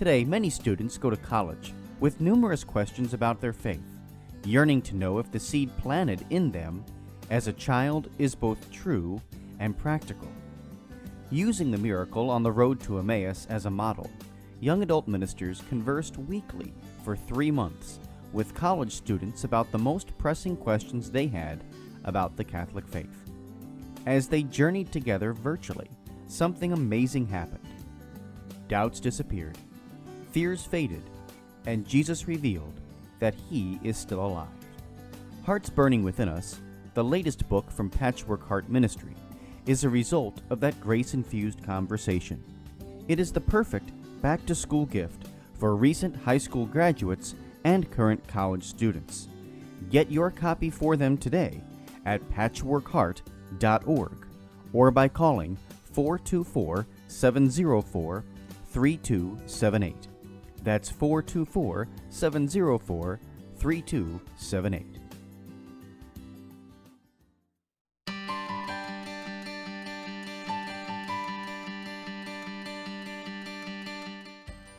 Today, many students go to college with numerous questions about their faith, yearning to know if the seed planted in them as a child is both true and practical. Using the miracle on the road to Emmaus as a model, young adult ministers conversed weekly for 3 months with college students about the most pressing questions they had about the Catholic faith. As they journeyed together virtually, something amazing happened. Doubts disappeared, fears faded, and Jesus revealed that He is still alive. Hearts Burning Within Us, the latest book from Patchwork Heart Ministry, is a result of that grace-infused conversation. It is the perfect back-to-school gift for recent high school graduates and current college students. Get your copy for them today at patchworkheart.org or by calling 424-704-3278. That's 424-704-3278.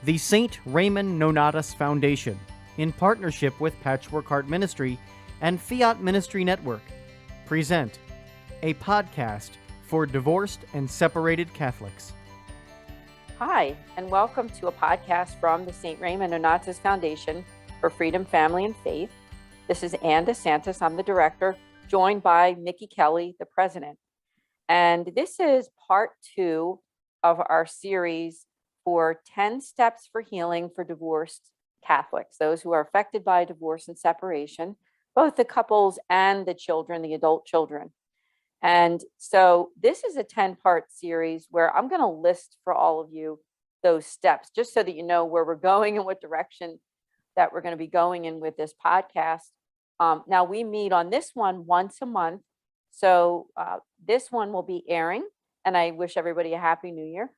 The St. Raymond Nonatus Foundation, in partnership with Patchwork Heart Ministry and Fiat Ministry Network, present a podcast for divorced and separated Catholics. Hi, and welcome to a podcast from the St. Raymond Nonatus Foundation for Freedom, Family, and Faith. This is Ann DeSantis. I'm the director, joined by Mickey Kelly, the president. And this is part 2 of our series for 10 steps for healing for divorced Catholics, those who are affected by divorce and separation, both the couples and the children, the adult children. And so this is a 10-part series where I'm going to list for all of you those steps, just so that you know where we're going and what direction that we're going to be going in with this podcast. Now, we meet on this one once a month. So this one will be airing, and I wish everybody a Happy New Year,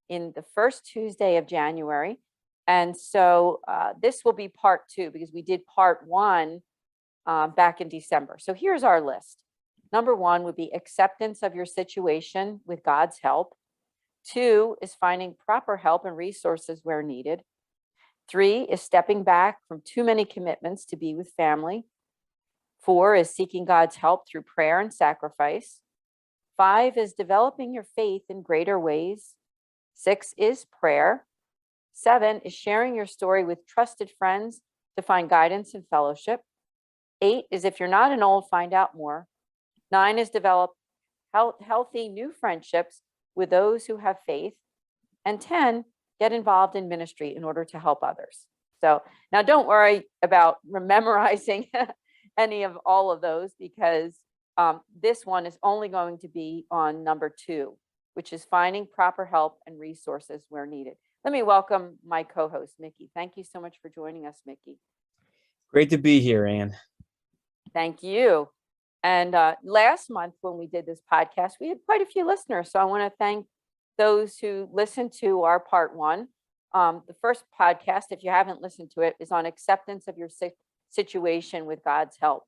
in the first Tuesday of January. And so this will be part 2, because we did part 1 back in December. So here's our list. Number 1 would be acceptance of your situation with God's help. 2 is finding proper help and resources where needed. 3 is stepping back from too many commitments to be with family. 4 is seeking God's help through prayer and sacrifice. 5 is developing your faith in greater ways. 6 is prayer. 7 is sharing your story with trusted friends to find guidance and fellowship. 8 is, if you're not an old, find out more. 9 is develop healthy new friendships with those who have faith. And 10, get involved in ministry in order to help others. So now don't worry about memorizing any of all of those, because this one is only going to be on number 2, which is finding proper help and resources where needed. Let me welcome my co-host, Mickey. Thank you so much for joining us, Mickey. Great to be here, Ann. Thank you. And last month when we did this podcast, we had quite a few listeners. So I want to thank those who listened to our part 1. The first podcast, if you haven't listened to it, is on acceptance of your situation with God's help.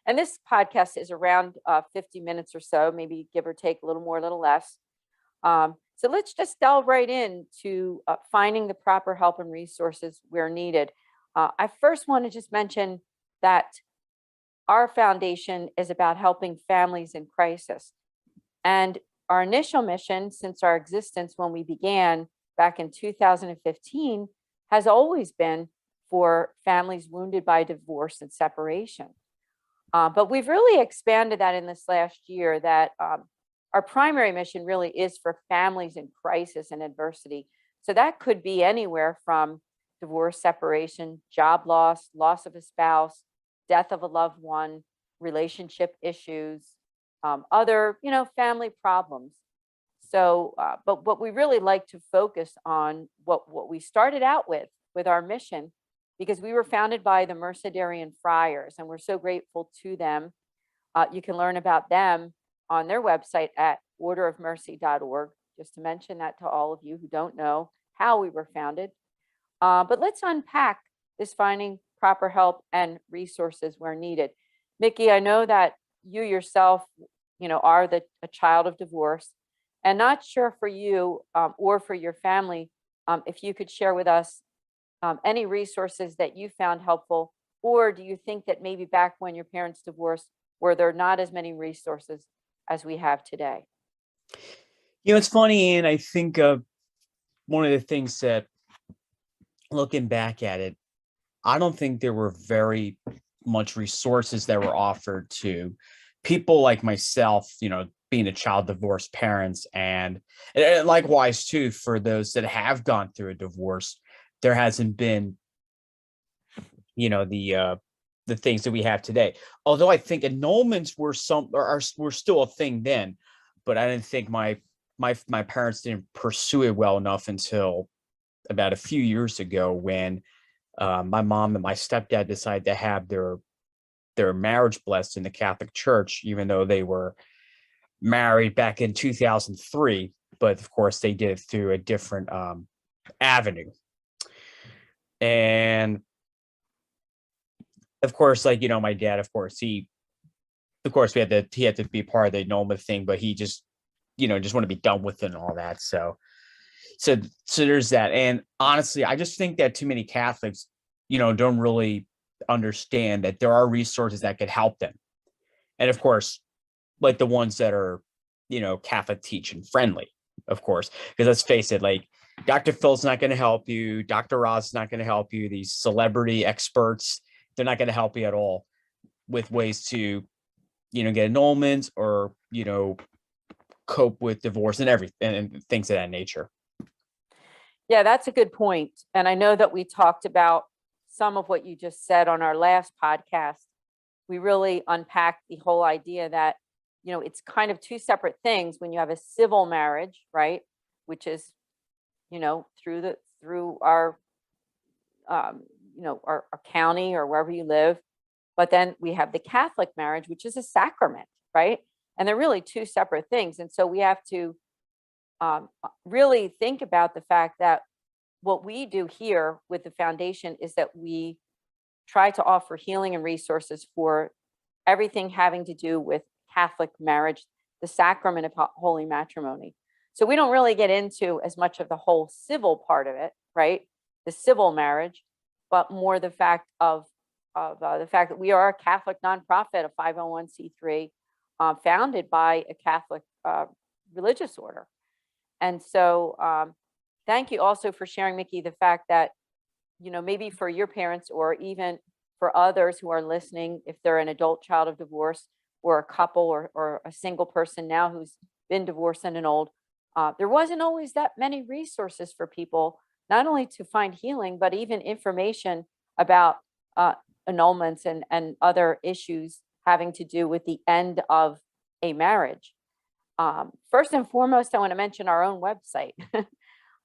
And this podcast is around 50 minutes or so, maybe give or take a little more, a little less. So let's just delve right into finding the proper help and resources where needed. I first want to just mention that our foundation is about helping families in crisis. And our initial mission since our existence when we began back in 2015 has always been for families wounded by divorce and separation. But we've really expanded that in this last year, that our primary mission really is for families in crisis and adversity. So that could be anywhere from divorce, separation, job loss, loss of a spouse, death of a loved one, relationship issues, other, family problems. So, but what we really like to focus on, what we started out with our mission, because we were founded by the Mercedarian Friars, and we're so grateful to them. You can learn about them on their website at orderofmercy.org, just to mention that to all of you who don't know how we were founded. But let's unpack this finding proper help and resources where needed. Mickey, I know that you yourself, are a child of divorce, and not sure for you or for your family if you could share with us any resources that you found helpful, or do you think that maybe back when your parents divorced, were there not as many resources as we have today? It's funny, and I think one of the things that, looking back at it, I don't think there were very much resources that were offered to people like myself, being a child divorced parents, and likewise too for those that have gone through a divorce. There hasn't been, the things that we have today. Although I think annulments were still a thing then, but I didn't think my parents didn't pursue it well enough until about a few years ago when my mom and my stepdad decided to have their marriage blessed in the Catholic Church, even though they were married back in 2003. But of course, they did it through a different avenue. And of course, my dad, of course, he had to be part of the annulment thing, but he just want to be done with it and all that. So there's that. And honestly, I just think that too many Catholics, don't really understand that there are resources that could help them. And of course, like the ones that are, Catholic teaching friendly, of course, because let's face it, like Dr. Phil's not going to help you. Dr. Ross is not going to help you. These celebrity experts, they're not going to help you at all with ways to, get annulments or, cope with divorce and everything and things of that nature. Yeah, that's a good point. And I know that we talked about some of what you just said on our last podcast. We really unpacked the whole idea that, it's kind of two separate things when you have a civil marriage, right? Which is, through our, our county or wherever you live. But then we have the Catholic marriage, which is a sacrament, right? And they're really two separate things. And so we have to really think about the fact that what we do here with the foundation is that we try to offer healing and resources for everything having to do with Catholic marriage, the sacrament of holy matrimony. So we don't really get into as much of the whole civil part of it, right? The civil marriage, but more the fact of the fact that we are a Catholic nonprofit, a 501c3, founded by a Catholic religious order. And so thank you also for sharing, Mickey, the fact that, maybe for your parents or even for others who are listening, if they're an adult child of divorce or a couple or a single person now who's been divorced and an old, there wasn't always that many resources for people, not only to find healing, but even information about annulments and other issues having to do with the end of a marriage. First and foremost, I want to mention our own website.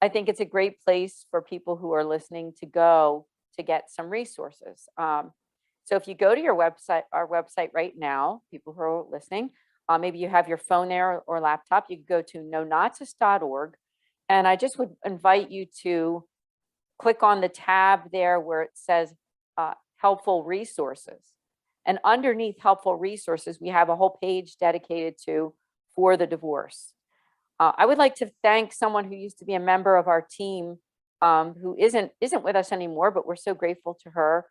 I think it's a great place for people who are listening to go to get some resources. So if you go to our website right now, people who are listening, maybe you have your phone there or laptop, you can go to nonatus.org. And I just would invite you to click on the tab there where it says helpful resources. And underneath helpful resources, we have a whole page dedicated to for the divorce. I would like to thank someone who used to be a member of our team, who isn't with us anymore, but we're so grateful to her,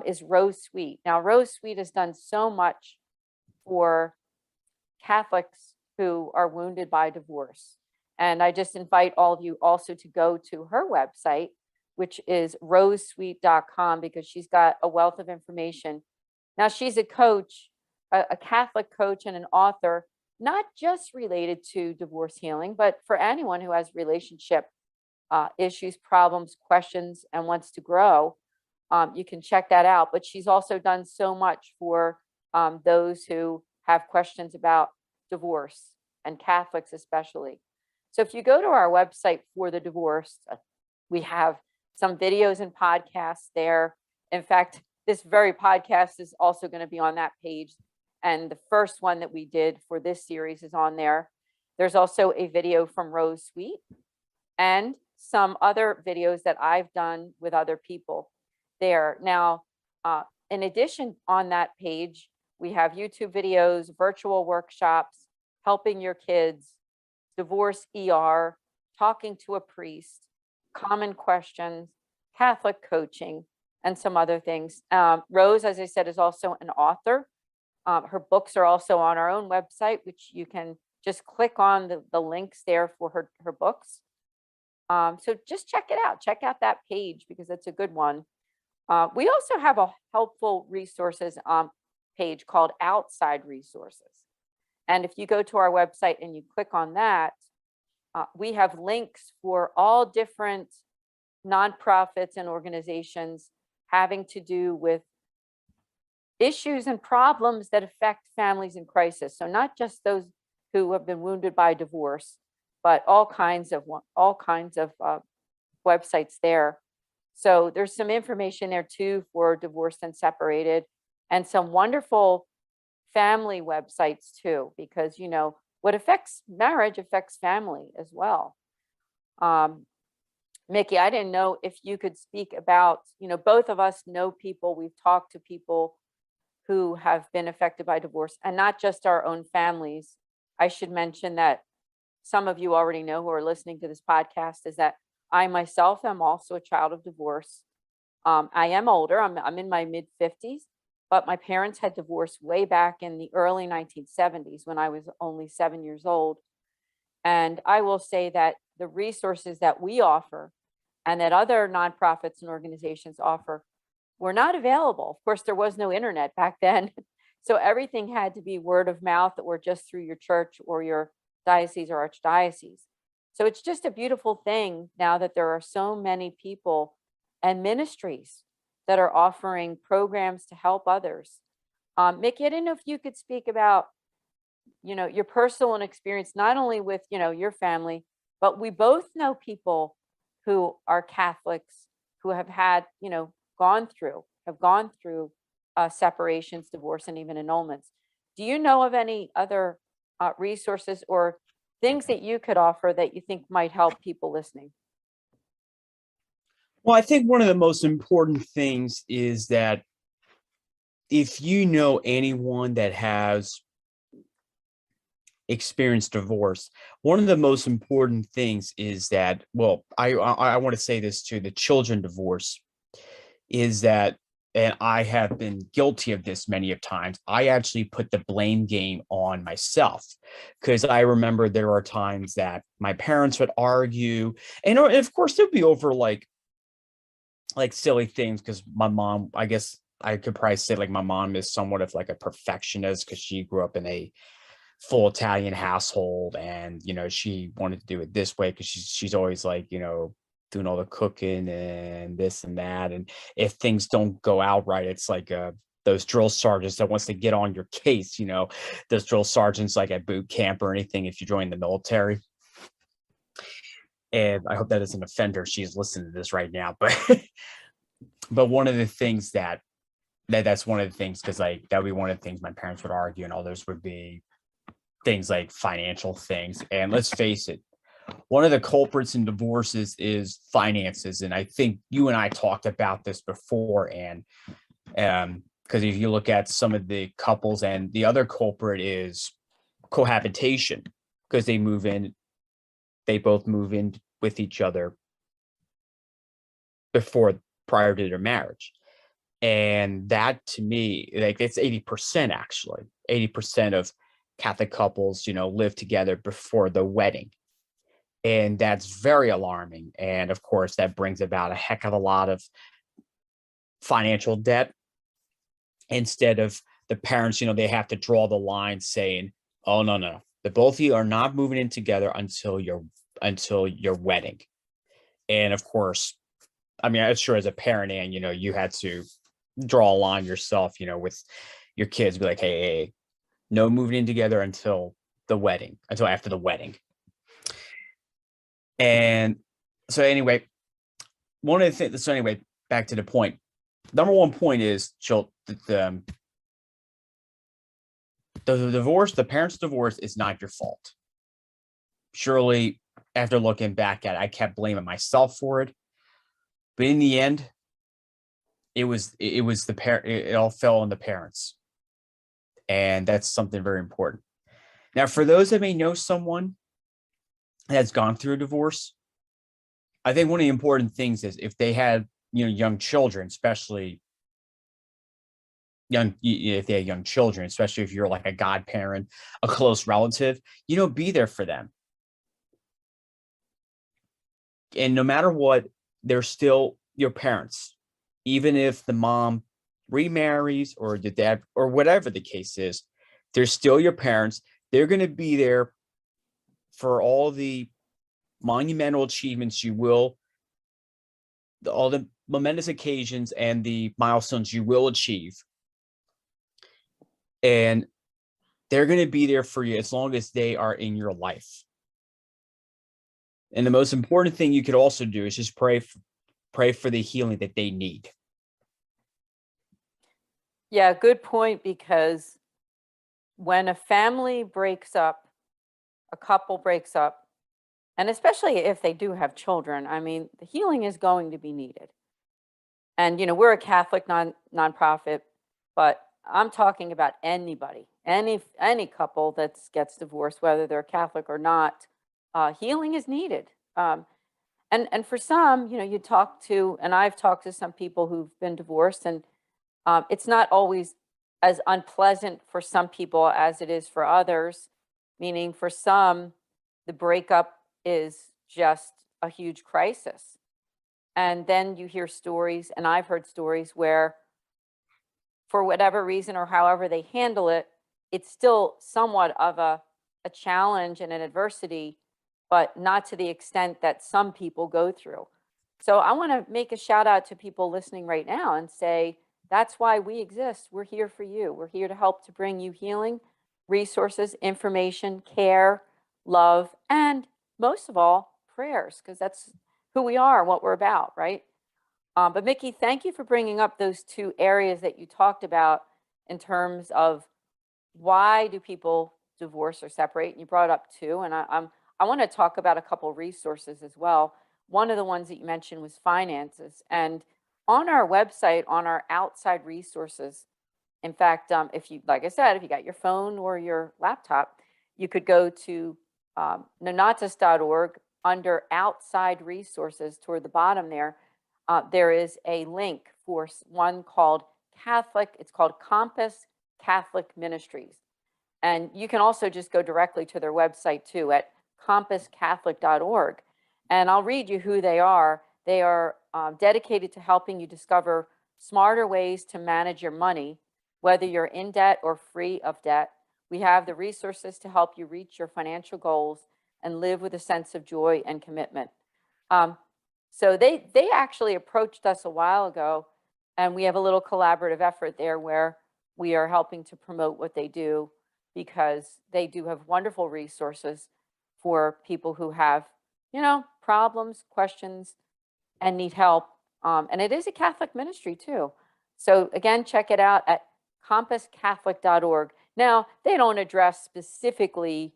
is Rose Sweet. Now, Rose Sweet has done so much for Catholics who are wounded by divorce. And I just invite all of you also to go to her website, which is rosesweet.com, because she's got a wealth of information. Now, she's a coach, a Catholic coach and an author, not just related to divorce healing, but for anyone who has relationship issues, problems, questions, and wants to grow. You can check that out. But she's also done so much for those who have questions about divorce, and Catholics especially. So if you go to our website for the divorce, we have some videos and podcasts there. In fact, this very podcast is also going to be on that page. And the first one that we did for this series is on there. There's also a video from Rose Sweet and some other videos that I've done with other people there. Now, in addition, on that page, we have YouTube videos, virtual workshops, helping your kids, divorce ER, talking to a priest, common questions, Catholic coaching, and some other things. Rose, as I said, is also an author. Her books are also on our own website, which you can just click on the links there for her books. So just check it out. Check out that page because it's a good one. We also have a helpful resources page called Outside Resources. And if you go to our website and you click on that, we have links for all different nonprofits and organizations having to do with issues and problems that affect families in crisis. So not just those who have been wounded by divorce, but all kinds of websites there. So there's some information there too for divorced and separated, and some wonderful family websites too, because what affects marriage affects family as well. Mickey, I didn't know if you could speak about, both of us know people, we've talked to people who have been affected by divorce, and not just our own families. I should mention that some of you already know who are listening to this podcast is that I myself am also a child of divorce. I am older, I'm in my mid 50s, but my parents had divorced way back in the early 1970s when I was only 7 years old. And I will say that the resources that we offer and that other nonprofits and organizations offer were not available. Of course, there was no internet back then. So everything had to be word of mouth or just through your church or your diocese or archdiocese. So it's just a beautiful thing now that there are so many people and ministries that are offering programs to help others. Mickey, I didn't know if you could speak about, your personal experience, not only with, your family, but we both know people who are Catholics who have had, have gone through separations, divorce, and even annulments. Do you know of any other resources or things that you could offer that you think might help people listening? Well, I think one of the most important things is that if you know anyone that has experienced divorce, one of the most important things is that, well, I want to say this to the children divorce, is that, and I have been guilty of this many of times, I actually put the blame game on myself, because I remember there are times that my parents would argue, and of course they'd be over like silly things, because my mom, I guess I could probably say like my mom is somewhat of like a perfectionist because she grew up in a full Italian household, and she wanted to do it this way because she's always like doing all the cooking and this and that, and if things don't go out right, it's like those drill sergeants that wants to get on your case, those drill sergeants like at boot camp or anything if you join the military. And I hope that doesn't offend her. She's listening to this right now, but one of the things that's one of the things, because like that would be one of the things my parents would argue, and others would be things like financial things. And let's face it, one of the culprits in divorces is finances. And I think you and I talked about this before. And because if you look at some of the couples, and the other culprit is cohabitation, because they both move in with each other prior to their marriage. And that, to me, like, it's 80% actually. 80% of Catholic couples, live together before the wedding. And that's very alarming. And of course, that brings about a heck of a lot of financial debt. Instead of the parents, they have to draw the line saying, oh, no, the both of you are not moving in together until your wedding. And of course, I mean, I'm sure as a parent, and you had to draw a line yourself, with your kids, be like, hey, no moving in together until after the wedding. And so anyway, one of the things, so anyway, back to the point. Number one point is the divorce, the parents' divorce is not your fault. Surely, after looking back at it, I kept blaming myself for it. But in the end, it was the parent. It all fell on the parents, and that's something very important. Now, for those that may know someone that's gone through a divorce, I think one of the important things is if they had, young children, especially if they had young children, especially if you're like a godparent, a close relative, be there for them. And no matter what, they're still your parents, even if the mom remarries or the dad or whatever the case is, they're still your parents. They're going to be there for all the monumental achievements all the momentous occasions and the milestones you will achieve. And they're going to be there for you as long as they are in your life. And the most important thing you could also do is just pray for the healing that they need. Yeah, good point, because when a family breaks up, a couple breaks up, and especially if they do have children, I mean, the healing is going to be needed. And, we're a Catholic nonprofit, but I'm talking about anybody, any couple that gets divorced, whether they're Catholic or not, healing is needed. And for some, you talk to, and I've talked to some people who've been divorced, and it's not always as unpleasant for some people as it is for others, meaning for some, the breakup is just a huge crisis. And then you hear stories, and I've heard stories where, for whatever reason or however they handle it, it's still somewhat of a challenge and an adversity, but not to the extent that some people go through. So I want to make a shout out to people listening right now and say, that's why we exist. We're here for you. We're here to help to bring you healing, resources, information, care, love, and most of all, prayers, because that's who we are and what we're about, right? But Mickey, thank you for bringing up those two areas that you talked about in terms of why do people divorce or separate? And you brought up two, and I want to talk about a couple resources as well. One of the ones that you mentioned was finances, and on our website, on our outside resources, in fact, if you, like I said, if you got your phone or your laptop, you could go to nonatus.org under outside resources toward the bottom there. There is a link for one called Catholic. It's called Compass Catholic Ministries. And you can also just go directly to their website too at compasscatholic.org. And I'll read you who they are. They are dedicated to helping you discover smarter ways to manage your money, whether you're in debt or free of debt. We have the resources to help you reach your financial goals and live with a sense of joy and commitment. So they actually approached us a while ago, and we have a little collaborative effort there where we are helping to promote what they do, because they do have wonderful resources for people who have, problems, questions, and need help. And it is a Catholic ministry too. So again, check it out at compasscatholic.org. Now, they don't address specifically,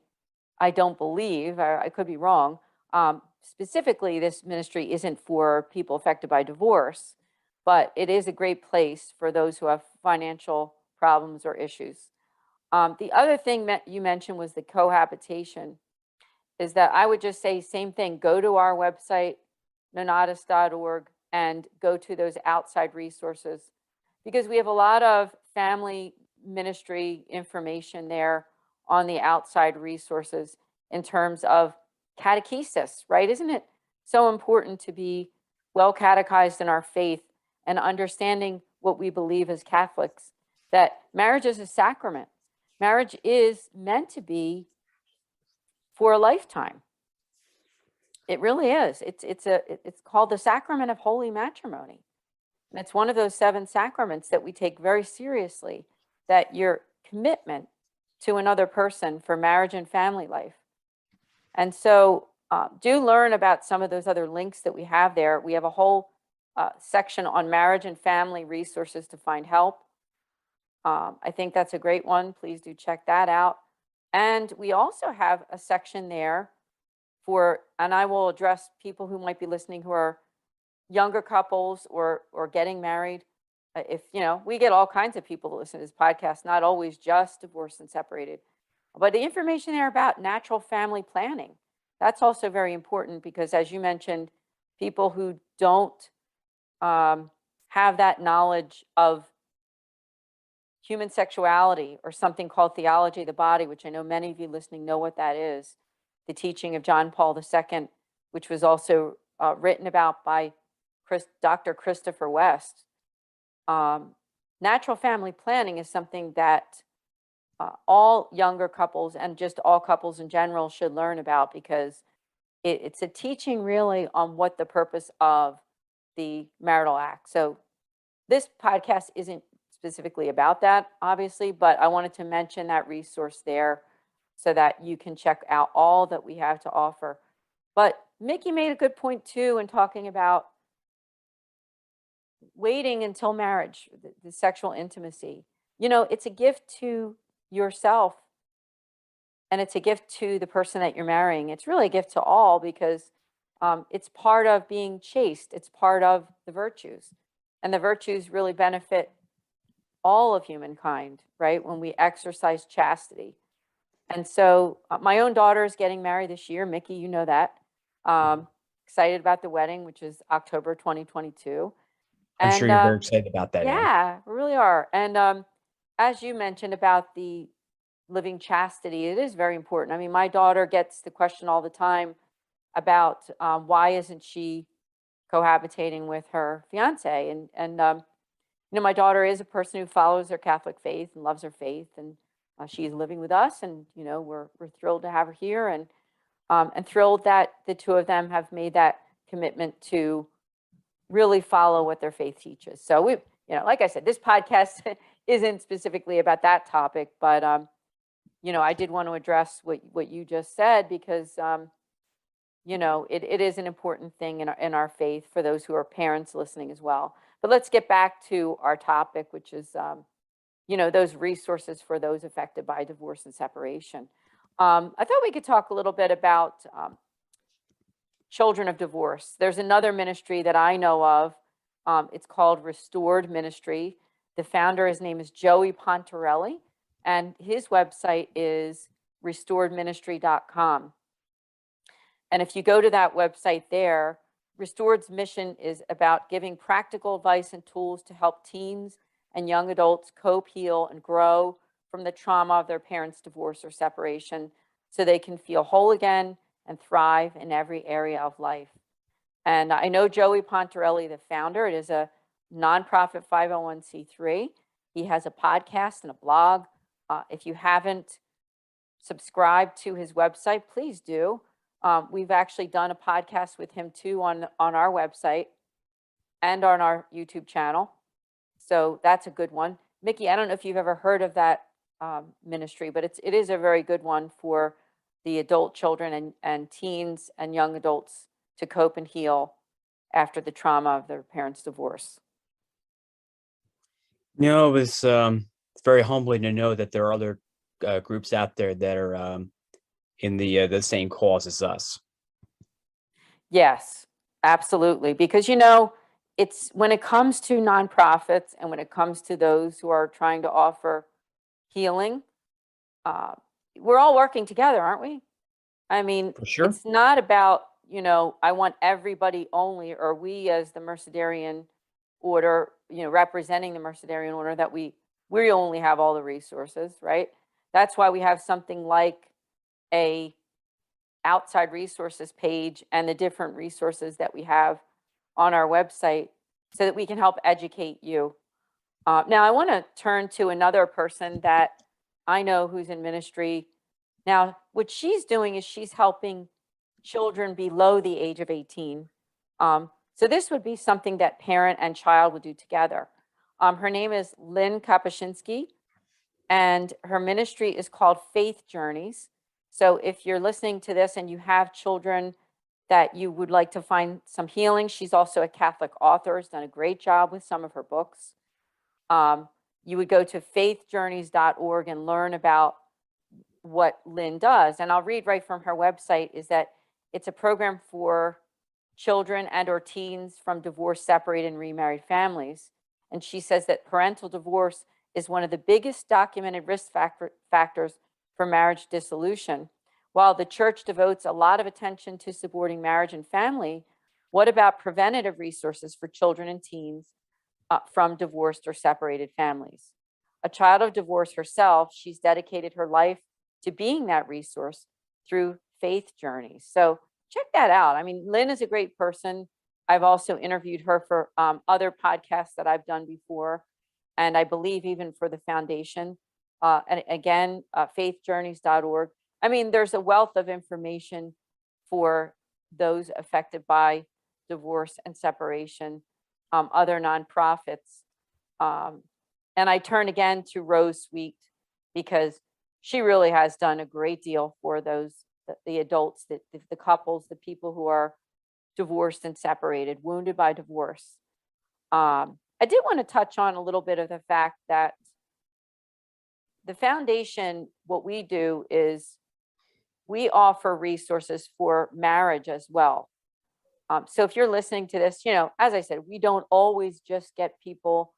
I don't believe, I could be wrong, specifically this ministry isn't for people affected by divorce, but it is a great place for those who have financial problems or issues. The other thing that you mentioned was the cohabitation, is that I would just say same thing, go to our website, nonatus.org, and go to those outside resources, because we have a lot of family ministry information there on the outside resources in terms of catechesis, right? Isn't it so important to be well catechized in our faith and understanding what we believe as Catholics, that marriage is a sacrament. Marriage is meant to be for a lifetime. It really is. It's called the sacrament of holy matrimony. And it's one of those 7 sacraments that we take very seriously, that your commitment to another person for marriage and family life. And so do learn about some of those other links that we have there. We have a whole section on marriage and family resources to find help. I think that's a great one. Please do check that out. And we also have a section there for, and I will address people who might be listening who are younger couples or getting married. If, we get all kinds of people that listen to this podcast, not always just divorced and separated, but the information there about natural family planning, that's also very important, because as you mentioned, people who don't have that knowledge of human sexuality, or something called theology of the body, which I know many of you listening know what that is, the teaching of John Paul II, which was also written about by Dr. Christopher West. Natural family planning is something that all younger couples, and just all couples in general, should learn about, because it's a teaching really on what the purpose of the marital act. So this podcast isn't specifically about that, obviously, but I wanted to mention that resource there so that you can check out all that we have to offer. But Mickey made a good point too in talking about waiting until marriage, the sexual intimacy. You know, it's a gift to yourself, and it's a gift to the person that you're marrying. It's really a gift to all, because it's part of being chaste. It's part of the virtues, and the virtues really benefit all of humankind, right? When we exercise chastity. And so my own daughter is getting married this year. Mickey, you know that. Excited about the wedding, which is October 2022. I'm sure you're very excited about that, Ann. Yeah, we really are. And as you mentioned about the living chastity, it is very important. I mean, my daughter gets the question all the time about why isn't she cohabitating with her fiance? And you know, my daughter is a person who follows her Catholic faith and loves her faith, and she's living with us, and you know, we're thrilled to have her here, and thrilled that the two of them have made that commitment to really follow what their faith teaches. So we, you know, like I said, this podcast isn't specifically about that topic, but you know, I did want to address what you just said, because you know, it is an important thing in our faith for those who are parents listening as well. But let's get back to our topic, which is, you know, those resources for those affected by divorce and separation. I thought we could talk a little bit about children of divorce. There's another ministry that I know of. It's called Restored Ministry. The founder, his name is Joey Pontarelli, and his website is restoredministry.com. And if you go to that website there, Restored's mission is about giving practical advice and tools to help teens and young adults cope, heal, and grow from the trauma of their parents' divorce or separation, so they can feel whole again and thrive in every area of life. And I know Joey Pontarelli, the founder. It is a nonprofit 501c3. He has a podcast and a blog. If you haven't subscribed to his website, please do. We've actually done a podcast with him too on our website and on our YouTube channel. So that's a good one. Mickey, I don't know if you've ever heard of that ministry, but it is a very good one for the adult children and teens and young adults to cope and heal after the trauma of their parents' divorce. You know, it's very humbling to know that there are other groups out there that are in the same cause as us. Yes, absolutely. Because, you know, it's when it comes to nonprofits and when it comes to those who are trying to offer healing, we're all working together, aren't we? I mean, For sure. It's not about, you know, I want everybody only, or we as the Mercedarian order, you know, representing the Mercedarian order, that we only have all the resources, right? That's why we have something like a outside resources page and the different resources that we have on our website, so that we can help educate you. Now, I want to turn to another person that I know who's in ministry. Now, what she's doing is she's helping children below the age of 18. So this would be something that parent and child would do together. Her name is Lynn Kapuscinski, and her ministry is called Faith Journeys. So if you're listening to this and you have children that you would like to find some healing, she's also a Catholic author, has done a great job with some of her books. You would go to faithjourneys.org and learn about what Lynn does. And I'll read right from her website, is that it's a program for children and or teens from divorced, separated, and remarried families. And she says that parental divorce is one of the biggest documented risk factors for marriage dissolution. While the church devotes a lot of attention to supporting marriage and family, What about preventative resources for children and teens from divorced or separated families? A child of divorce herself, she's dedicated her life to being that resource through faith journeys. So check that out. I mean, Lynn is a great person. I've also interviewed her for other podcasts that I've done before, and I believe even for the foundation. And again, faithjourneys.org. I mean, there's a wealth of information for those affected by divorce and separation, other nonprofits. And I turn again to Rose Sweet, because she really has done a great deal for those, the adults, the couples, the people who are divorced and separated, wounded by divorce. I did want to touch on a little bit of the fact that the foundation, what we do is we offer resources for marriage as well. So if you're listening to this, as I said, we don't always just get people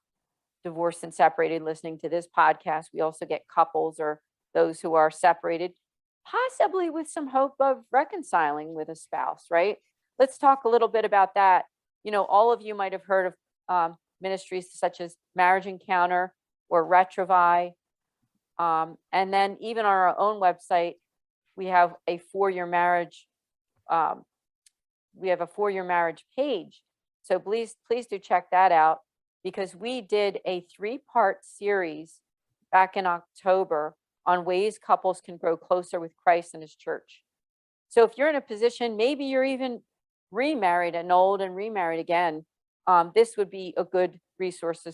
divorced and separated listening to this podcast. We also get couples or those who are separated, possibly with some hope of reconciling with a spouse, right? Let's talk a little bit about that. All of you might have heard of ministries such as Marriage Encounter or Retrovi. And then even on our own website, we have a 4-year marriage. We have a 4-year marriage page. So please do check that out, because we did a 3-part series back in October on ways couples can grow closer with Christ and his church. So if you're in a position, maybe you're even remarried, annulled and remarried again, this would be a good resource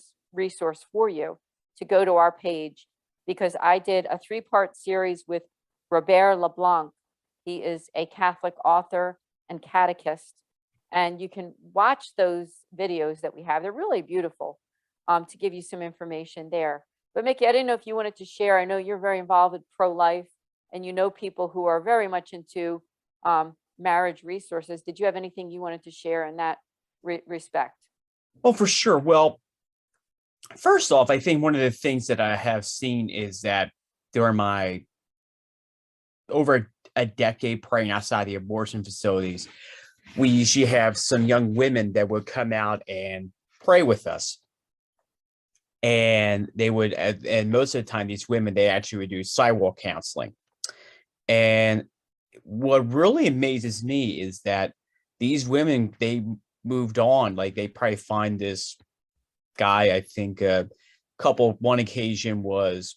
for you to go to our page, because I did a 3-part series with Robert LeBlanc. He is a Catholic author and catechist, and you can watch those videos that we have. They're really beautiful, to give you some information there. But Mickey, I didn't know if you wanted to share. I know you're very involved with pro-life, and people who are very much into marriage resources. Did you have anything you wanted to share in that respect? Oh, for sure. Well, first off, I think one of the things that I have seen is that during my over a decade praying outside the abortion facilities, we usually have some young women that would come out and pray with us. And they would, and most of the time, these women, they actually would do sidewalk counseling. And what really amazes me is that these women, they moved on. Like, they probably find this guy, I think one occasion was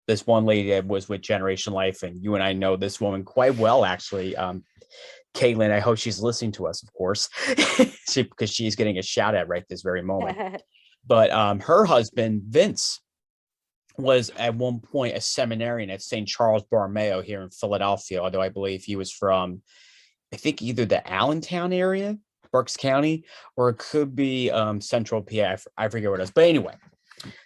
this one lady that was with Generation Life, and you and I know this woman quite well, actually. Caitlin, I hope she's listening to us, of course, because she's getting a shout out right this very moment. But her husband, Vince, was at one point a seminarian at St. Charles Borromeo here in Philadelphia, although I believe he was from, I think, either the Allentown area, Berks County, or it could be Central PA. I forget what it is. But anyway,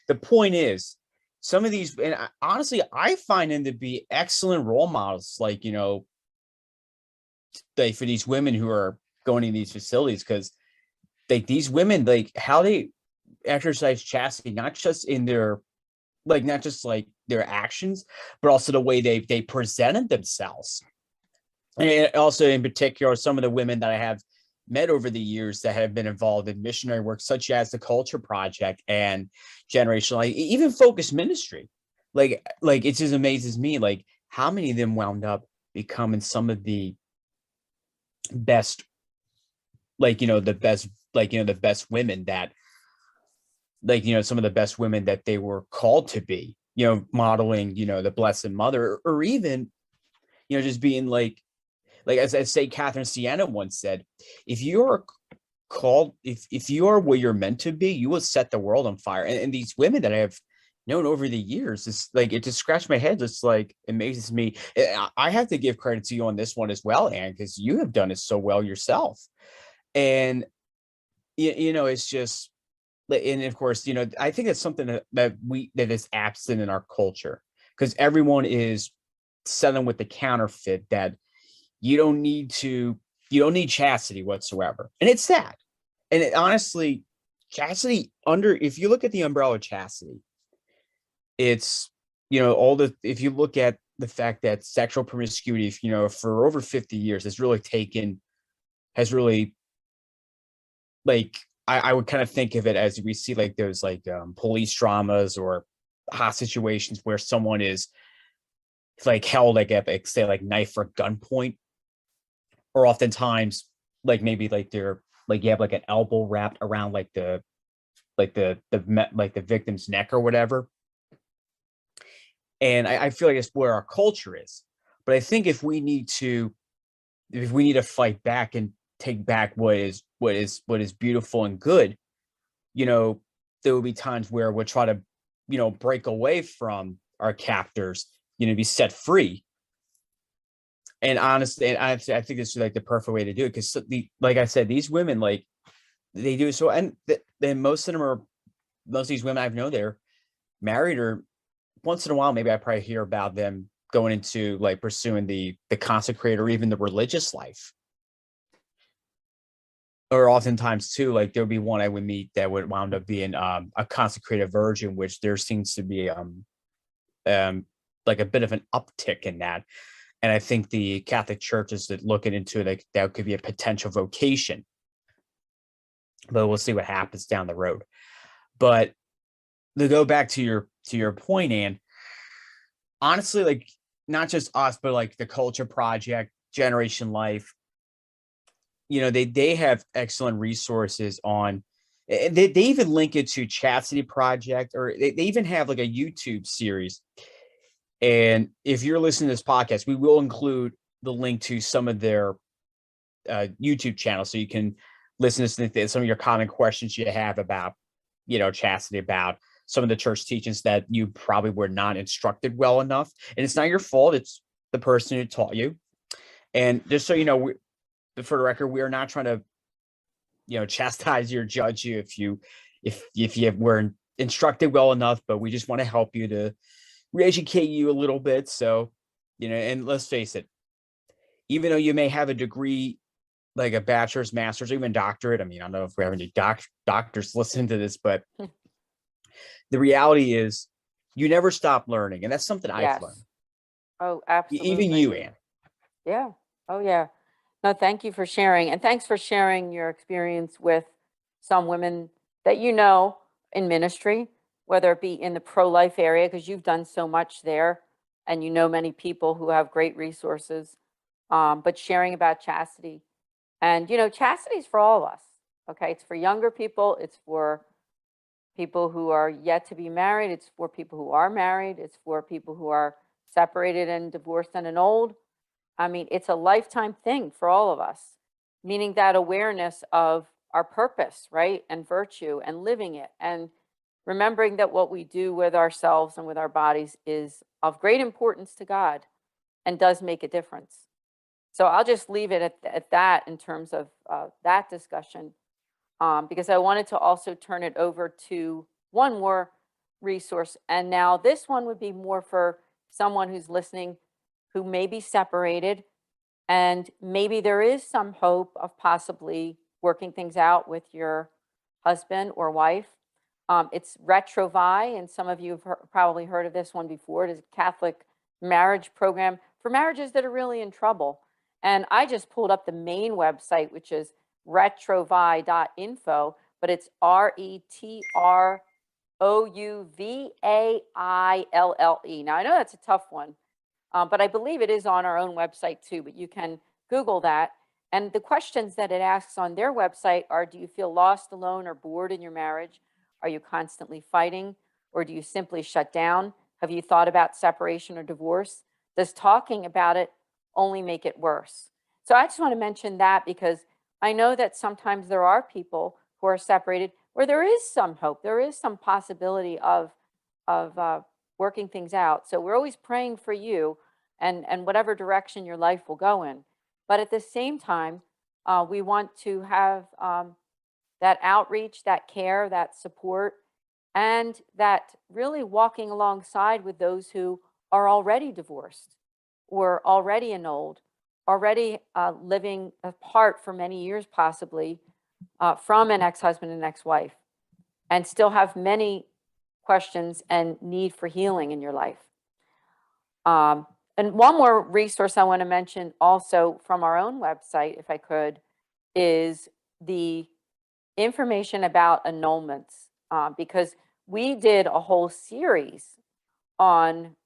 the point is, some of these, and honestly, I find them to be excellent role models, for these women who are going to these facilities, because these women, how they exercise chastity, not just in their, not just their actions, but also the way they presented themselves. And also, in particular, some of the women that I have met over the years that have been involved in missionary work, such as the Culture Project and Generational, even Focus Ministry. It just amazes me, how many of them wound up becoming some of the best, the best women that, some of the best women that they were called to be, modeling, the Blessed Mother, or even, just being as St. Catherine Siena once said, if you are called, if you are where you're meant to be, you will set the world on fire. And these women that I have known over the years, it's it just scratched my head. It's amazes me. I have to give credit to you on this one as well, Anne, because you have done it so well yourself. And it's just, and of course, I think it's something that is absent in our culture, because everyone is selling with the counterfeit that you don't need chastity whatsoever. And it's sad. And honestly, chastity, if you look at the umbrella of chastity, it's, if you look at the fact that sexual promiscuity, for over 50 years has really taken has really, like, I would kind of think of it as we see like those like police dramas or hot situations where someone is like held like at like, say like knife or gunpoint, or oftentimes like maybe like they're like you have like an elbow wrapped around like like the victim's neck or whatever. And I feel like it's where our culture is. But I think if we need to fight back and take back what is beautiful and good, you know, there will be times where we'll try to, you know, break away from our captors, you know, be set free. And honestly, I think this is like the perfect way to do it, because like I said, these women, like, they do so, and then most of them are, most of these women I've known, they're married, or once in a while maybe I probably hear about them going into like pursuing the consecrated or even the religious life. Or oftentimes too, like there'll be one I would meet that would wound up being a consecrated virgin, which there seems to be like a bit of an uptick in that. And I think the Catholic Church is looking into it, like that could be a potential vocation. But we'll see what happens down the road. But to go back to your point, Anne, honestly, like not just us, but like the Culture Project, Generation Life, you know, they have excellent resources on. They even link it to Chastity Project, or they even have like a YouTube series. And if you're listening to this podcast, we will include the link to some of their YouTube channels, so you can listen to some of your common questions you have about, you know, chastity, about some of the church teachings that you probably were not instructed well enough. And it's not your fault. It's the person who taught you. And just so you know, for the record, we are not trying to, you know, chastise you or judge you if you weren't instructed well enough, but we just want to help you to re-educate you a little bit. So, you know, and let's face it, even though you may have a degree, like a bachelor's, master's, or even doctorate. I mean, I don't know if we have any doctors listening to this, but the reality is you never stop learning. And that's something I've Yes. learned. Oh, Even you, absolutely. Anne. Yeah. Oh, yeah. No, thank you for sharing. And thanks for sharing your experience with some women that you know in ministry, whether it be in the pro-life area, because you've done so much there and you know many people who have great resources, but sharing about chastity. And, you know, chastity is for all of us. Okay. It's for younger people. It's for people who are yet to be married. It's for people who are married. It's for people who are separated and divorced and old. I mean, it's a lifetime thing for all of us, meaning that awareness of our purpose, right? And virtue and living it. And remembering that what we do with ourselves and with our bodies is of great importance to God and does make a difference. So I'll just leave it at that in terms of that discussion, because I wanted to also turn it over to one more resource. And now this one would be more for someone who's listening who may be separated, and maybe there is some hope of possibly working things out with your husband or wife. It's Retrovi, and some of you have probably heard of this one before. It is a Catholic marriage program for marriages that are really in trouble. And I just pulled up the main website, which is retrovi.info, but it's RetroUVAILLE. Now, I know that's a tough one, but I believe it is on our own website too, but you can Google that. And the questions that it asks on their website are, do you feel lost, alone, or bored in your marriage? Are you constantly fighting, or do you simply shut down? Have you thought about separation or divorce? Does talking about it only make it worse? So I just want to mention that, because I know that sometimes there are people who are separated where there is some hope, there is some possibility of working things out. So we're always praying for you and whatever direction your life will go in. But at the same time, we want to have that outreach, that care, that support, and that really walking alongside with those who are already divorced or already annulled, already living apart for many years, possibly from an ex-husband and ex-wife, and still have many questions and need for healing in your life. And one more resource I want to mention also from our own website, if I could, is the information about annulments, because we did a whole series on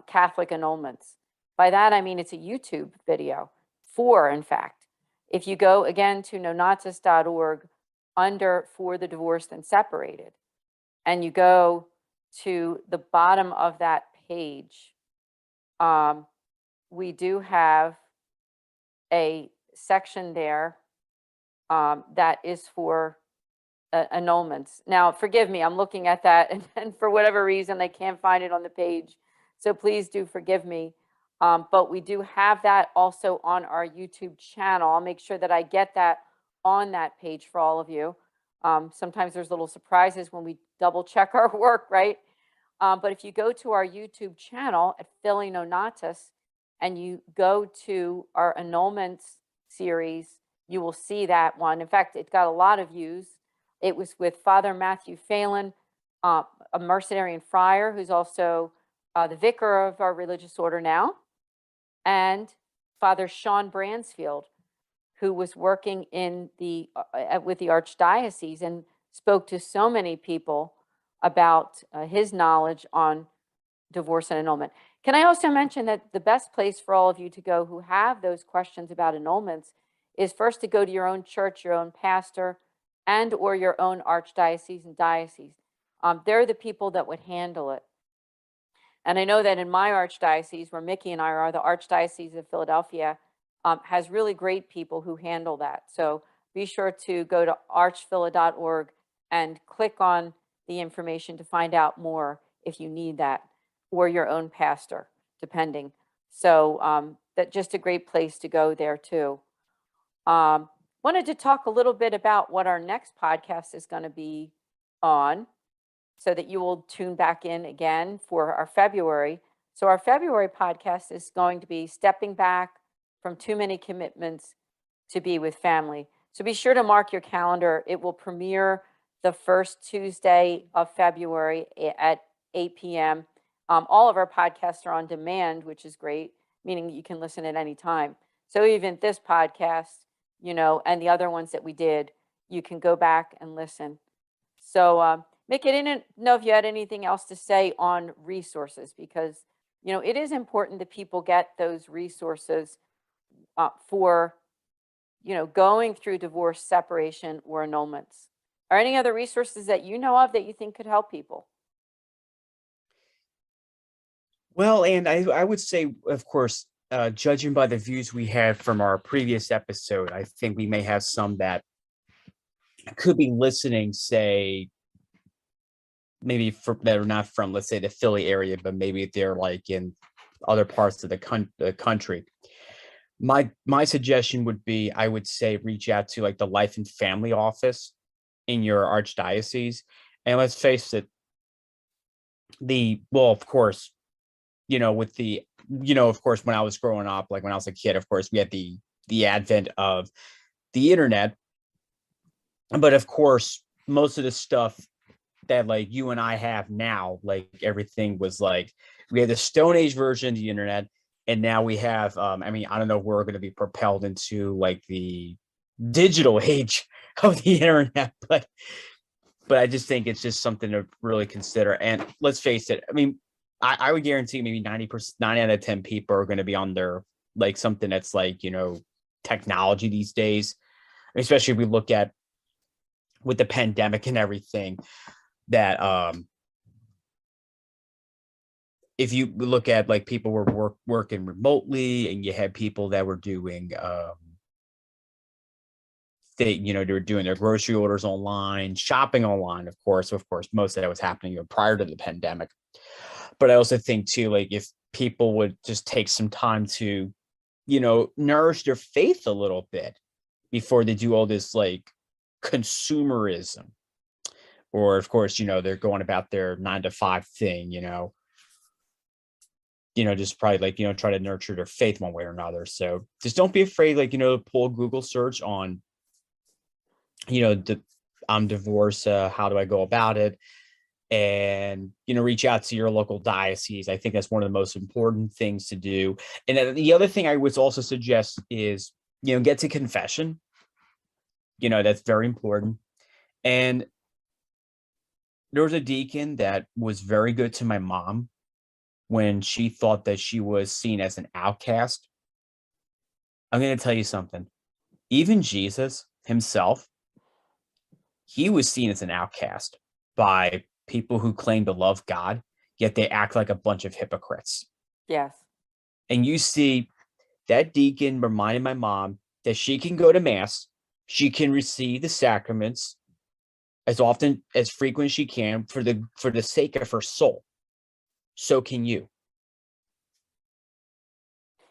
Catholic annulments. By that, I mean it's a YouTube video, 4, in fact. If you go again to nonatus.org under For the Divorced and Separated, and you go to the bottom of that page, we do have a section there that is for annulments. Now, forgive me, I'm looking at that, and for whatever reason, I can't find it on the page. So please do forgive me. But we do have that also on our YouTube channel. I'll make sure that I get that on that page for all of you. Sometimes there's little surprises when we double check our work, right? But if you go to our YouTube channel at Filii Nonatus and you go to our annulments series, you will see that one. In fact, it got a lot of views. It was with Father Matthew Phelan, a Mercedarian friar who's also the vicar of our religious order now, and Father Sean Bransfield, who was working in the with the Archdiocese and spoke to so many people about his knowledge on divorce and annulment. Can I also mention that the best place for all of you to go who have those questions about annulments is first to go to your own church, your own pastor, and or your own archdiocese and diocese. They're the people that would handle it. And I know that in my archdiocese, where Mickey and I are, the Archdiocese of Philadelphia, has really great people who handle that. So be sure to go to archphila.org and click on the information to find out more if you need that, or your own pastor, depending. So that's just a great place to go there too. Wanted to talk a little bit about what our next podcast is going to be on, so that you will tune back in again for our February. So our February podcast is going to be stepping back from too many commitments to be with family. So be sure to mark your calendar. It will premiere the first Tuesday of February at 8 p.m. All of our podcasts are on demand, which is great, meaning you can listen at any time. So even this podcast, and the other ones that we did, you can go back and listen. So Mick, I didn't know if you had anything else to say on resources, because, it is important that people get those resources for, going through divorce, separation, or annulments. Are any other resources that you know of that you think could help people? Well, and I would say, of course, judging by the views we had from our previous episode, I think we may have some that could be listening, say, maybe that are not from, let's say, the Philly area, but maybe they're like in other parts of the country. My suggestion would be, I would say, reach out to like the Life and Family office in your archdiocese. And let's face it, of course, with the, of course, when I was growing up, like when I was a kid, of course, we had the advent of the internet. But of course, most of the stuff that like you and I have now, like everything was like, we had the Stone Age version of the internet, and now we have, I don't know if we're going to be propelled into like the digital age of the internet, but I just think it's just something to really consider. And let's face it, I would guarantee maybe 90%, 9 out of 10 people are going to be on their, like something that's like, technology these days, especially if we look at with the pandemic and everything, that if you look at like people were working remotely, and you had people that were doing they were doing their grocery orders online, shopping online, of course most of that was happening prior to the pandemic. But I also think too, like if people would just take some time to nourish their faith a little bit before they do all this like consumerism, or of course they're going about their 9-to-5 thing, just probably like try to nurture their faith one way or another. So just don't be afraid, like to pull a Google search on I'm divorced, how do I go about it, and reach out to your local diocese. I think that's one of the most important things to do. And the other thing I would also suggest is get to confession. That's very important. And there was a deacon that was very good to my mom when she thought that she was seen as an outcast. I'm going to tell you something. Even Jesus himself, he was seen as an outcast by people who claim to love God, yet they act like a bunch of hypocrites. Yes. And you see that deacon reminded my mom that she can go to mass, she can receive the sacraments as often as frequent as she can for the sake of her soul. So can you.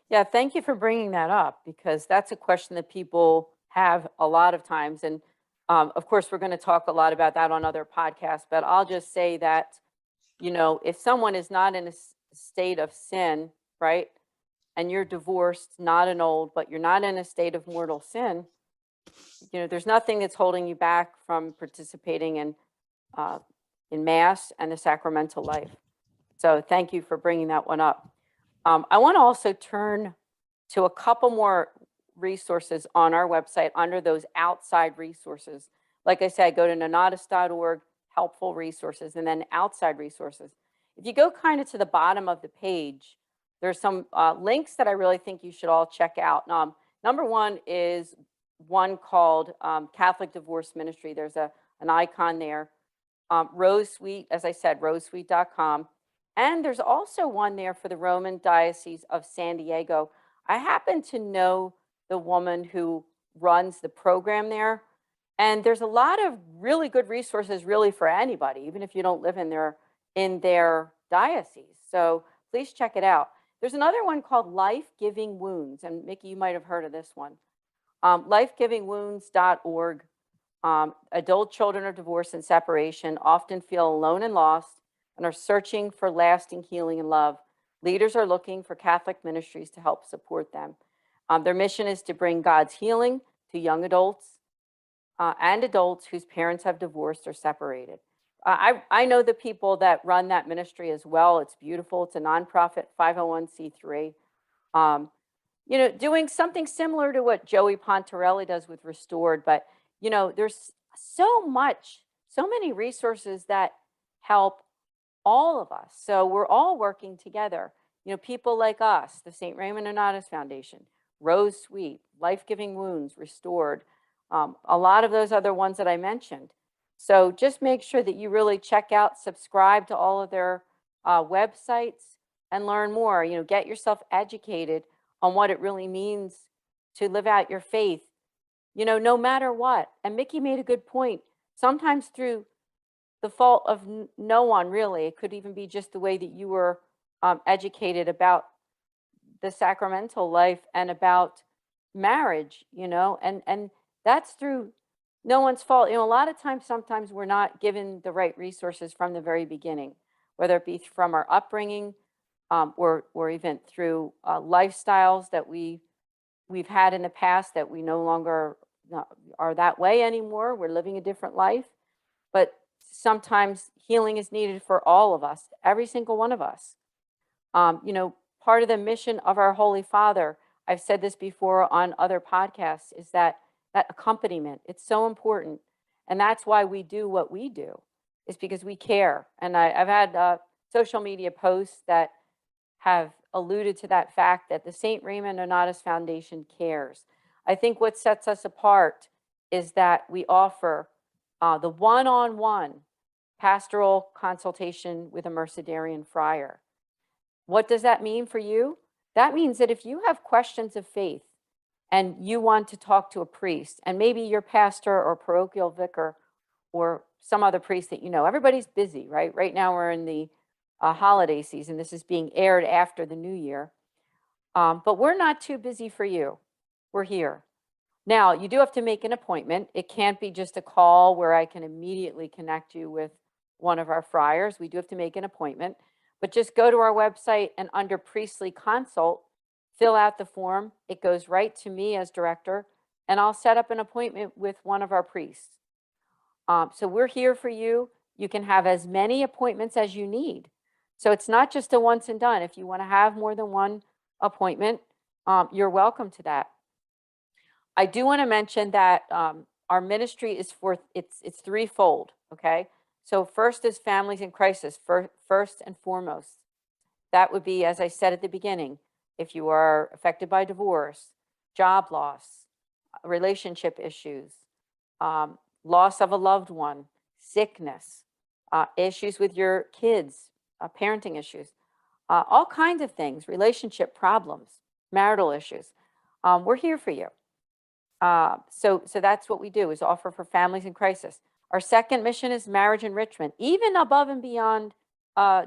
Yeah, thank you for bringing that up, because that's a question that people have a lot of times. And of course, we're going to talk a lot about that on other podcasts, but I'll just say that, if someone is not in a state of sin, right, and you're divorced, not annulled, but you're not in a state of mortal sin, there's nothing that's holding you back from participating in Mass and the sacramental life. So thank you for bringing that one up. I want to also turn to a couple more resources on our website under those outside resources. Like I said, go to nonatus.org, helpful resources, and then outside resources. If you go kind of to the bottom of the page, there's some links that I really think you should all check out. Number one is one called Catholic Divorce Ministry. There's an icon there. Rose Suite, as I said, rosesuite.com. And there's also one there for the Roman Diocese of San Diego. I happen to know the woman who runs the program there. And there's a lot of really good resources really for anybody, even if you don't live in their diocese. So please check it out. There's another one called Life Giving Wounds. And Mickey, you might have heard of this one. Lifegivingwounds.org. Adult children of divorce and separation often feel alone and lost and are searching for lasting healing and love. Leaders are looking for Catholic ministries to help support them. Their mission is to bring God's healing to young adults and adults whose parents have divorced or separated. I know the people that run that ministry as well. It's beautiful. It's a nonprofit 501c3. Doing something similar to what Joey Pontarelli does with Restored, but there's so many resources that help all of us. So we're all working together. People like us, the St. Raymond Nonatus Foundation, Rose Suite, Life Giving Wounds, Restored, a lot of those other ones that I mentioned. So just make sure that you really check out, subscribe to all of their websites and learn more. Get yourself educated on what it really means to live out your faith, no matter what. And Mickey made a good point. Sometimes through the fault of no one, really. It could even be just the way that you were educated about the sacramental life and about marriage, and that's through no one's fault. A lot of times, sometimes we're not given the right resources from the very beginning, whether it be from our upbringing or even through lifestyles that we've had in the past that we no longer are that way anymore. We're living a different life. But sometimes healing is needed for all of us, every single one of us. Part of the mission of our Holy Father, I've said this before on other podcasts, is that accompaniment. It's so important. And that's why we do what we do, is because we care. And I've had social media posts that have alluded to that fact that the St. Raymond Nonatus Foundation cares. I think what sets us apart is that we offer the one-on-one pastoral consultation with a Mercedarian friar. What does that mean for you? That means that if you have questions of faith and you want to talk to a priest, and maybe your pastor or parochial vicar or some other priest that everybody's busy, right? Right now we're in the holiday season. This is being aired after the new year. But we're not too busy for you. We're here. Now, you do have to make an appointment. It can't be just a call where I can immediately connect you with one of our friars. We do have to make an appointment. But just go to our website and under Priestly Consult, fill out the form. It goes right to me as director, and I'll set up an appointment with one of our priests. So we're here for you. You can have as many appointments as you need. So it's not just a once and done. If you want to have more than one appointment, you're welcome to that. I do want to mention that our ministry is it's threefold. Okay. So first is families in crisis, first and foremost. That would be, as I said at the beginning, if you are affected by divorce, job loss, relationship issues, loss of a loved one, sickness, issues with your kids, parenting issues, all kinds of things, relationship problems, marital issues. We're here for you. So that's what we do, is offer for families in crisis. Our second mission is marriage enrichment, even above and beyond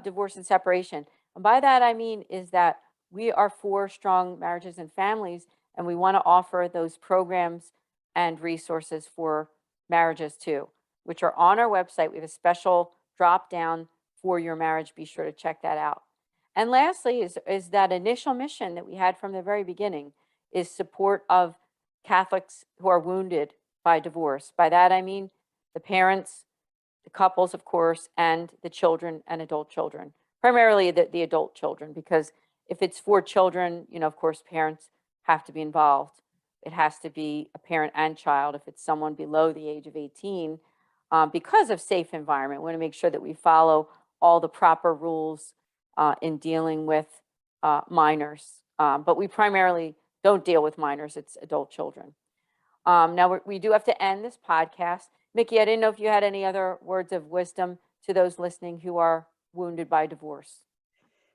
divorce and separation. And by that, I mean is that we are for strong marriages and families, and we want to offer those programs and resources for marriages too, which are on our website. We have a special drop down for your marriage. Be sure to check that out. And lastly is that initial mission that we had from the very beginning, is support of Catholics who are wounded by divorce. By that, I mean the parents, the couples, of course, and the children and adult children, primarily the adult children, because if it's for children, of course, parents have to be involved. It has to be a parent and child if it's someone below the age of 18, because of safe environment. We want to make sure that we follow all the proper rules in dealing with minors. But we primarily don't deal with minors, it's adult children. Now, we do have to end this podcast. Mickey, I didn't know if you had any other words of wisdom to those listening who are wounded by divorce.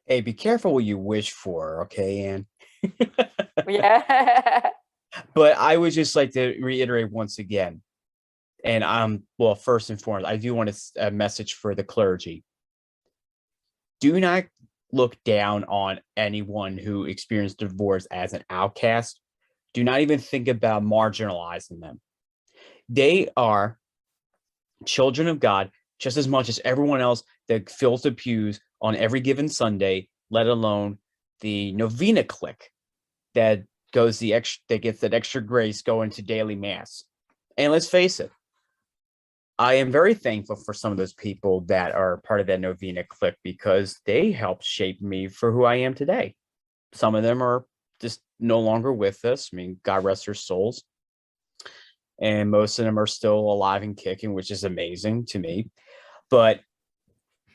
Hey, be careful what you wish for, okay, Ann? Yeah. But I would just like to reiterate once again, and well, first and foremost, I do want a message for the clergy. Do not look down on anyone who experienced divorce as an outcast. Do not even think about marginalizing them. They are children of God just as much as everyone else that fills the pews on every given Sunday, let alone the novena clique that gets that extra grace going to daily mass. And let's face it, I am very thankful for some of those people that are part of that novena clique, because they helped shape me for who I am today. Some of them are just no longer with us. I mean, God rest their souls. And most of them are still alive and kicking, which is amazing to me. But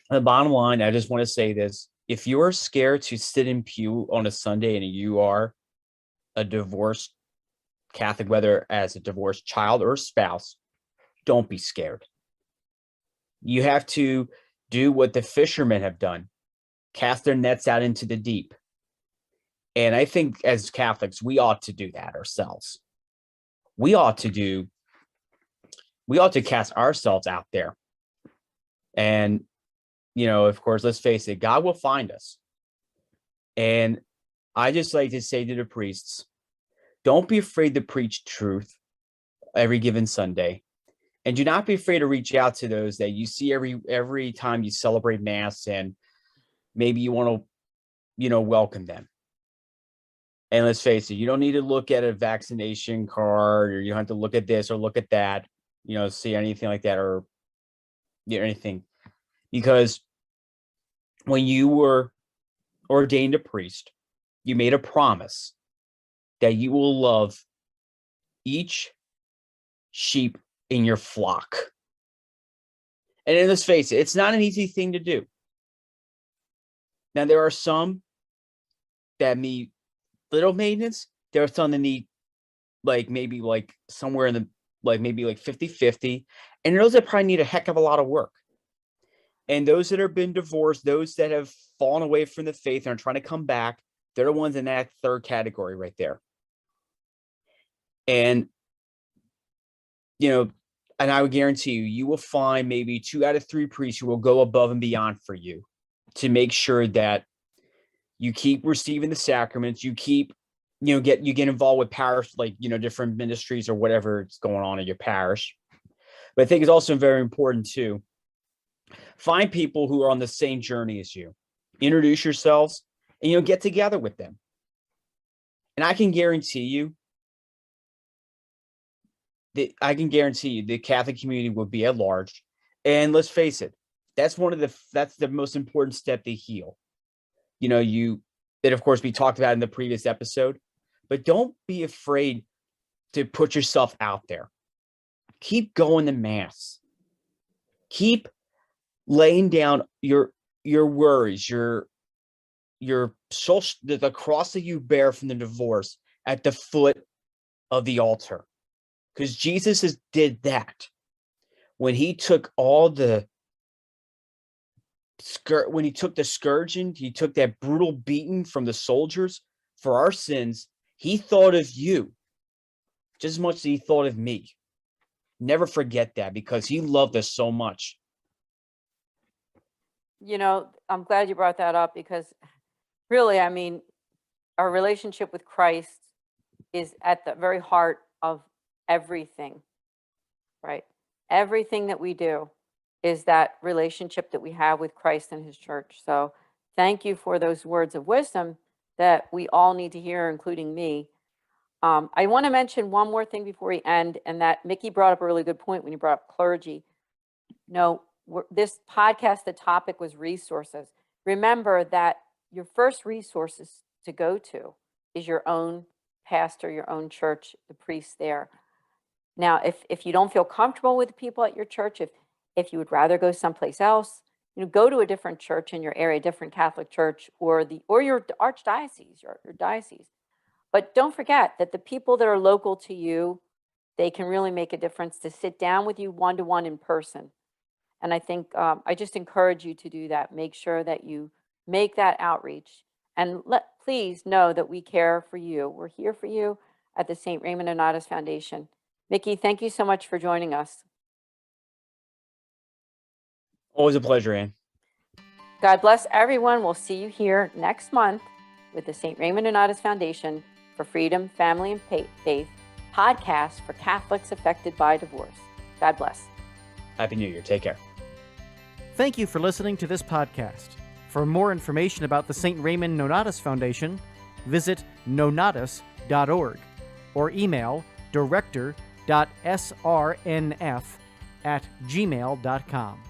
the bottom line, I just want to say this. If you're scared to sit in pew on a Sunday and you are a divorced Catholic, whether as a divorced child or spouse, don't be scared. You have to do what the fishermen have done, cast their nets out into the deep. And I think as Catholics, we ought to do that ourselves. We ought to cast ourselves out there. And, of course, let's face it, God will find us. And I just like to say to the priests, don't be afraid to preach truth every given Sunday. And do not be afraid to reach out to those that you see every time you celebrate Mass, and maybe you want to, welcome them. And let's face it, you don't need to look at a vaccination card, or you don't have to look at this or look at that, see anything like that, or anything. Because when you were ordained a priest, you made a promise that you will love each sheep in your flock. And then let's face it, it's not an easy thing to do. Now, there are some that need little maintenance. There are some that need maybe somewhere in the maybe 50-50. And those that probably need a heck of a lot of work. And those that have been divorced, those that have fallen away from the faith and are trying to come back, they're the ones in that third category right there. And, and I would guarantee you will find maybe 2 out of 3 priests who will go above and beyond for you to make sure that you keep receiving the sacraments, you keep, you get involved with parish, different ministries or whatever is going on in your parish. But I think it's also very important to find people who are on the same journey as you. Introduce yourselves and, get together with them. And I can guarantee you the Catholic community will be at large. And let's face it, that's the most important step to heal. That of course we talked about in the previous episode, but don't be afraid to put yourself out there. keep going to mass. Keep laying down your worries, the cross that you bear from the divorce at the foot of the altar. Because Jesus did that when he took the scourging, he took that brutal beating from the soldiers for our sins. He thought of you just as much as he thought of me. Never forget that, because he loved us so much. I'm glad you brought that up, because really, I mean, our relationship with Christ is at the very heart of everything, right? Everything that we do is that relationship that we have with Christ and his church. So thank you for those words of wisdom that we all need to hear, including me. I want to mention one more thing before we end, and that Mickey brought up a really good point when he brought up clergy. This podcast, the topic was resources. Remember that your first resources to go to is your own pastor, your own church, the priest there. Now, if you don't feel comfortable with the people at your church, if you would rather go someplace else, go to a different church in your area, a different Catholic church, or your archdiocese, your diocese. But don't forget that the people that are local to you, they can really make a difference to sit down with you one-to-one in person. And I think I just encourage you to do that. Make sure that you make that outreach, and please know that we care for you. We're here for you at the St. Raymond Nonatus Foundation. Mickey, thank you so much for joining us. Always a pleasure, Ann. God bless everyone. We'll see you here next month with the St. Raymond Nonatus Foundation for Freedom, Family, and Faith podcast for Catholics affected by divorce. God bless. Happy New Year. Take care. Thank you for listening to this podcast. For more information about the St. Raymond Nonatus Foundation, visit nonatus.org or email director.srnf@gmail.com.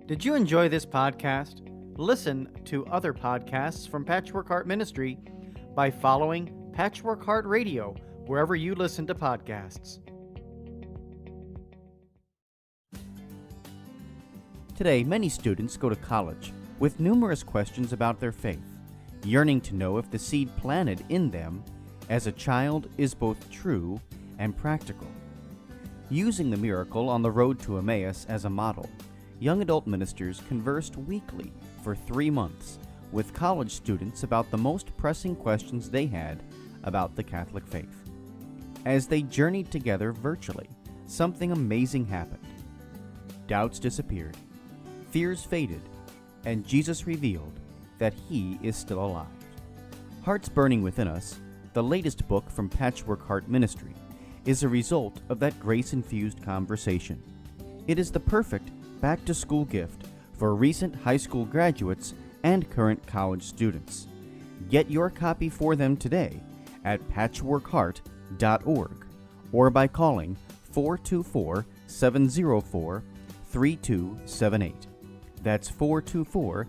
Did you enjoy this podcast? Listen to other podcasts from Patchwork Heart Ministry by following Patchwork Heart Radio wherever you listen to podcasts. Today, many students go to college with numerous questions about their faith, yearning to know if the seed planted in them as a child is both true and practical. Using the miracle on the road to Emmaus as a model, young adult ministers conversed weekly for 3 months with college students about the most pressing questions they had about the Catholic faith. As they journeyed together virtually, something amazing happened. Doubts disappeared, fears faded, and Jesus revealed that he is still alive. Hearts Burning Within Us, the latest book from Patchwork Heart Ministry, is a result of that grace-infused conversation. It is the perfect back-to-school gift for recent high school graduates and current college students. Get your copy for them today at patchworkheart.org or by calling 424-704-3278. That's 424-704-3278.